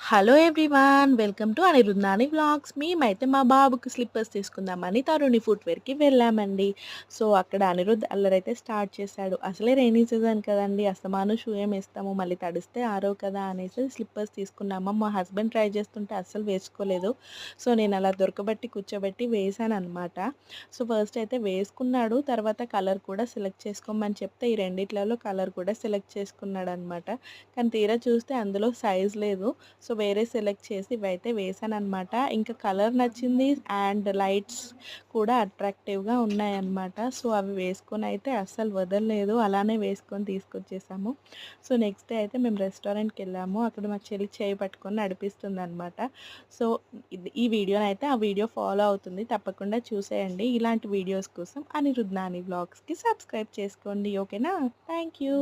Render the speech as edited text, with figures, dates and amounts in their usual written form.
Hello everyone! Welcome to Aniruddhani vlogs. మేమైతే మా బాబుకి స్లిప్పర్స్ తీసుకుందామని తరుణి ఫుట్‌వేర్‌కి వెళ్ళామండి. సో, అక్కడ అనిరుద్ అల్లరైతే స్టార్ట్ చేశాడు. అసలే రెయినీ సీజన్ కదండీ! అస్తమాను షూ ఏమేస్తాము, మళ్ళీ తడిస్తే ఆరవు కదా అనేసి స్లిప్పర్స్ తీసుకున్నాము. మా హస్బెండ్ ట్రై చేస్తుంటే అస్సలు వేసుకోలేదు. సో, నేను అలా దొరకబట్టి కూర్చోబెట్టి వేశాననమాట. సో, ఫస్ట్ అయితే వేసుకున్నాడు. తర్వాత కలర్ కూడా సెలెక్ట్ చేసుకోమని చెప్తే ఈ రెండిట్లలో కలర్ కూడా సెలెక్ట్ చేసుకున్నాడనమాట. కానీ తీరా చూస్తే అందులో సైజ్ లేదు. సో, వేరే సెలెక్ట్ చేసి ఇవైతే వేశాననమాట. ఇంకా కలర్ నచ్చింది అండ్ లైట్స్ కూడా అట్రాక్టివ్‌గా ఉన్నాయన్నమాట. సో, అవి వేసుకొనైతే అస్సలు వదలలేదు. అలానే వేసుకొని తీసుకొచ్చేసాము. సో, నెక్స్ట్ డే అయితే మేము రెస్టారెంట్‌కెళ్ళాము. అక్కడ మా చెల్లి చేయి పట్టుకొని నడిపిస్తుందనమాట. సో, ఈ వీడియోనైతే ఆ వీడియో ఫాలో అవుతుంది. తప్పకుండా చూసేయండి. ఇలాంటి వీడియోస్ కోసం అనిరుద్ నాని వ్లాగ్స్‌కి సబ్స్క్రైబ్ చేసుకోండి. ఓకేనా? Thank you.